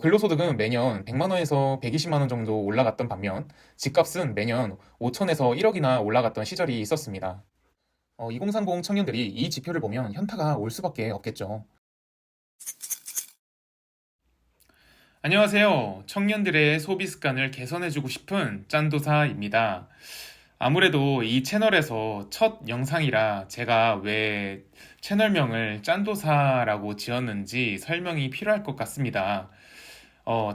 근로소득은 매년 100만 원에서 120만 원 정도 올라갔던 반면 집값은 매년 5천에서 1억이나 올라갔던 시절이 있었습니다. 2030 청년들이 이 지표를 보면 현타가 올 수밖에 없겠죠. 안녕하세요. 청년들의 소비 습관을 개선해주고 싶은 짠도사입니다. 아무래도 이 채널에서 첫 영상이라 제가 왜 채널명을 짠도사라고 지었는지 설명이 필요할 것 같습니다.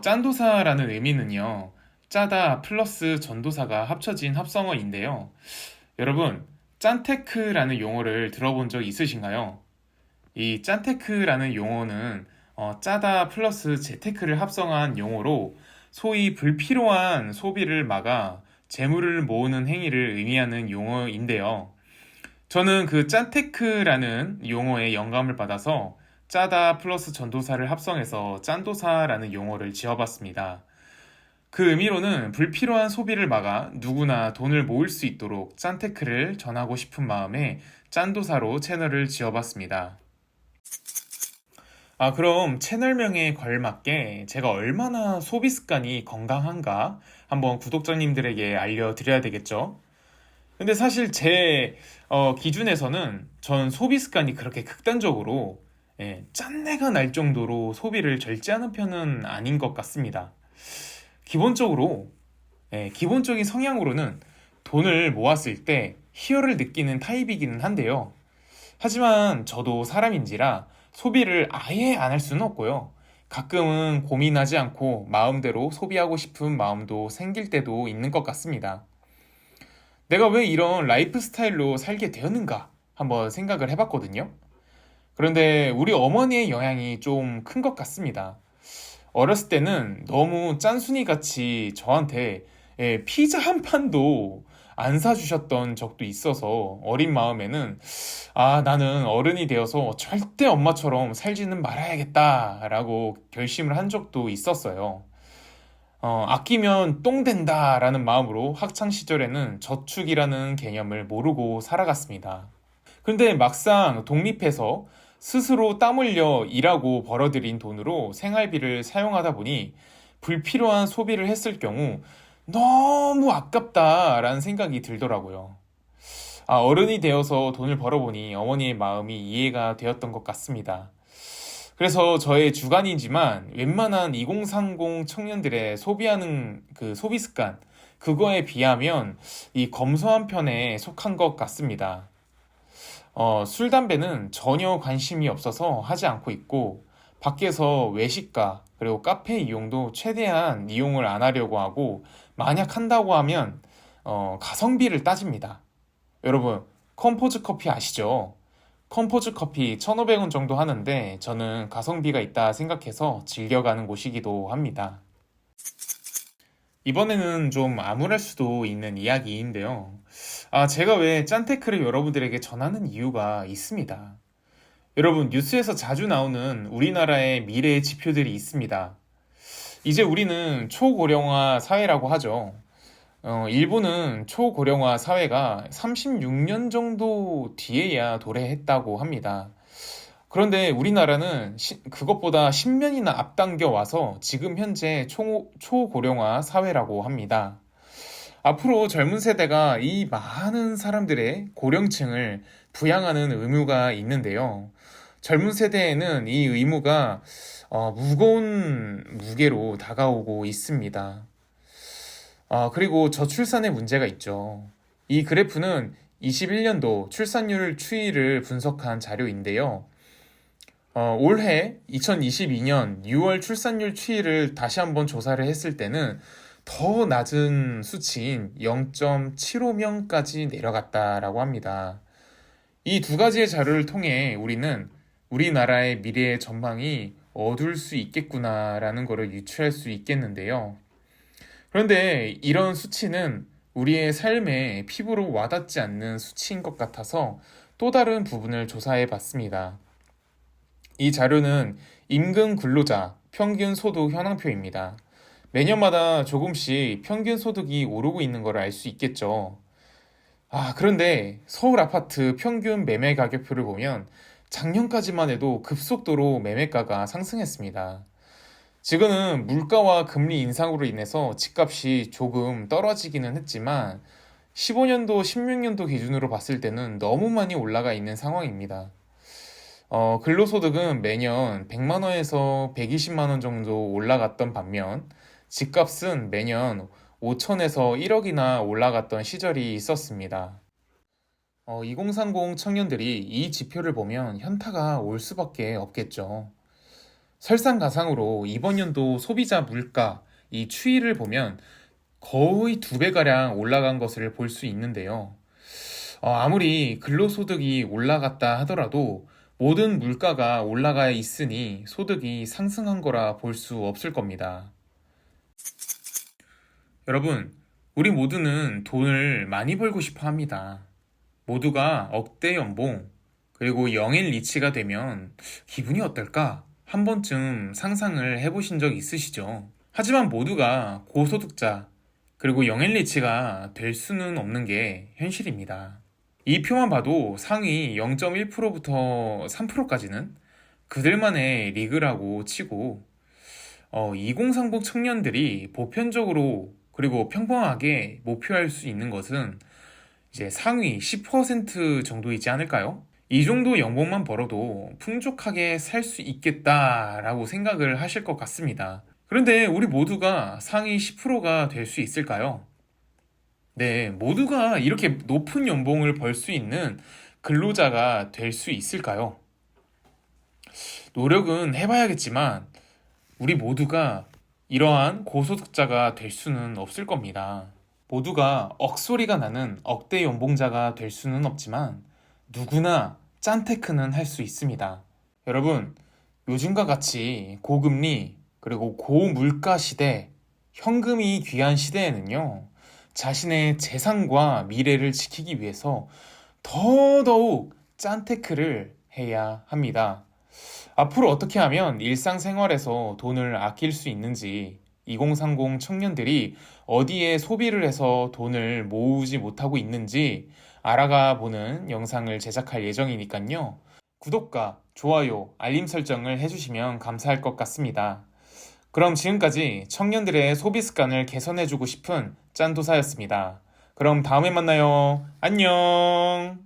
짠도사라는 의미는요, 짜다 플러스 전도사가 합쳐진 합성어인데요. 여러분, 짠테크라는 용어를 들어본 적 있으신가요? 이 짠테크라는 용어는 짜다 플러스 재테크를 합성한 용어로 소위 불필요한 소비를 막아 재물을 모으는 행위를 의미하는 용어인데요. 저는 그 짠테크라는 용어에 영감을 받아서 짜다 플러스 전도사를 합성해서 짠도사라는 용어를 지어봤습니다. 그 의미로는 불필요한 소비를 막아 누구나 돈을 모을 수 있도록 짠테크를 전하고 싶은 마음에 짠도사로 채널을 지어봤습니다. 그럼 채널명에 걸맞게 제가 얼마나 소비 습관이 건강한가 한번 구독자님들에게 알려드려야 되겠죠? 근데 사실 제 기준에서는 전 소비 습관이 그렇게 극단적으로 짠내가 날 정도로 소비를 절제하는 편은 아닌 것 같습니다. 기본적으로 기본적인 성향으로는 돈을 모았을 때 희열을 느끼는 타입이기는 한데요. 하지만 저도 사람인지라 소비를 아예 안 할 수는 없고요. 가끔은 고민하지 않고 마음대로 소비하고 싶은 마음도 생길 때도 있는 것 같습니다. 내가 왜 이런 라이프 스타일로 살게 되었는가 한번 생각을 해봤거든요. 그런데 우리 어머니의 영향이 좀 큰 것 같습니다. 어렸을 때는 너무 짠순이 같이 저한테 피자 한 판도 안 사주셨던 적도 있어서 어린 마음에는 나는 어른이 되어서 절대 엄마처럼 살지는 말아야겠다라고 결심을 한 적도 있었어요. 아끼면 똥 된다라는 마음으로 학창 시절에는 저축이라는 개념을 모르고 살아갔습니다. 근데 막상 독립해서 스스로 땀 흘려 일하고 벌어들인 돈으로 생활비를 사용하다 보니 불필요한 소비를 했을 경우 너무 아깝다라는 생각이 들더라고요. 어른이 되어서 돈을 벌어보니 어머니의 마음이 이해가 되었던 것 같습니다. 그래서 저의 주관이지만 웬만한 2030 청년들의 소비하는 그 소비 습관, 그거에 비하면 이 검소한 편에 속한 것 같습니다. 술, 담배는 전혀 관심이 없어서 하지 않고 있고, 밖에서 외식가, 그리고 카페 이용도 최대한 이용을 안 하려고 하고, 만약 한다고 하면, 가성비를 따집니다. 여러분, 컴포즈 커피 아시죠? 컴포즈 커피 1,500원 정도 하는데, 저는 가성비가 있다 생각해서 즐겨가는 곳이기도 합니다. 이번에는 좀 암울할 수도 있는 이야기인데요. 제가 왜 짠테크를 여러분들에게 전하는 이유가 있습니다. 여러분, 뉴스에서 자주 나오는 우리나라의 미래의 지표들이 있습니다. 이제 우리는 초고령화 사회라고 하죠. 일본은 초고령화 사회가 36년 정도 뒤에야 도래했다고 합니다. 그런데 우리나라는 그것보다 10년이나 앞당겨 와서 지금 현재 초고령화 사회라고 합니다. 앞으로 젊은 세대가 이 많은 사람들의 고령층을 부양하는 의무가 있는데요. 젊은 세대에는 이 의무가 무거운 무게로 다가오고 있습니다. 그리고 저출산의 문제가 있죠. 이 그래프는 21년도 출산율 추이를 분석한 자료인데요. 올해 2022년 6월 출산율 추이를 다시 한번 조사를 했을 때는 더 낮은 수치인 0.75명까지 내려갔다라고 합니다. 이 두 가지의 자료를 통해 우리는 우리나라의 미래의 전망이 어두울 수 있겠구나라는 것을 유추할 수 있겠는데요. 그런데 이런 수치는 우리의 삶에 피부로 와닿지 않는 수치인 것 같아서 또 다른 부분을 조사해 봤습니다. 이 자료는 임금 근로자 평균 소득 현황표입니다. 매년마다 조금씩 평균 소득이 오르고 있는 걸 알 수 있겠죠. 그런데 서울 아파트 평균 매매 가격표를 보면 작년까지만 해도 급속도로 매매가가 상승했습니다. 지금은 물가와 금리 인상으로 인해서 집값이 조금 떨어지기는 했지만 15년도, 16년도 기준으로 봤을 때는 너무 많이 올라가 있는 상황입니다. 근로소득은 매년 100만 원에서 120만 원 정도 올라갔던 반면 집값은 매년 5천에서 1억이나 올라갔던 시절이 있었습니다. 2030 청년들이 이 지표를 보면 현타가 올 수밖에 없겠죠. 설상가상으로 이번 연도 소비자 물가 이 추이를 보면 거의 2배가량 올라간 것을 볼 수 있는데요. 아무리 근로소득이 올라갔다 하더라도 모든 물가가 올라가 있으니 소득이 상승한 거라 볼 수 없을 겁니다. 여러분, 우리 모두는 돈을 많이 벌고 싶어 합니다. 모두가 억대 연봉, 그리고 영일 리치가 되면 기분이 어떨까? 한 번쯤 상상을 해보신 적 있으시죠? 하지만 모두가 고소득자, 그리고 영일 리치가 될 수는 없는 게 현실입니다. 이 표만 봐도 상위 0.1%부터 3%까지는 그들만의 리그라고 치고 2030 청년들이 보편적으로 그리고 평범하게 목표할 수 있는 것은 이제 상위 10% 정도이지 않을까요? 이 정도 연봉만 벌어도 풍족하게 살 수 있겠다라고 생각을 하실 것 같습니다. 그런데 우리 모두가 상위 10%가 될 수 있을까요? 네, 모두가 이렇게 높은 연봉을 벌 수 있는 근로자가 될 수 있을까요? 노력은 해봐야겠지만 우리 모두가 이러한 고소득자가 될 수는 없을 겁니다. 모두가 억소리가 나는 억대 연봉자가 될 수는 없지만 누구나 짠테크는 할 수 있습니다. 여러분, 요즘과 같이 고금리 그리고 고물가 시대, 현금이 귀한 시대에는요, 자신의 재산과 미래를 지키기 위해서 더더욱 짠테크를 해야 합니다. 앞으로 어떻게 하면 일상생활에서 돈을 아낄 수 있는지 2030 청년들이 어디에 소비를 해서 돈을 모으지 못하고 있는지 알아가 보는 영상을 제작할 예정이니까요. 구독과 좋아요, 알림 설정을 해주시면 감사할 것 같습니다. 그럼 지금까지 청년들의 소비 습관을 개선해주고 싶은 짠도사였습니다. 그럼 다음에 만나요. 안녕!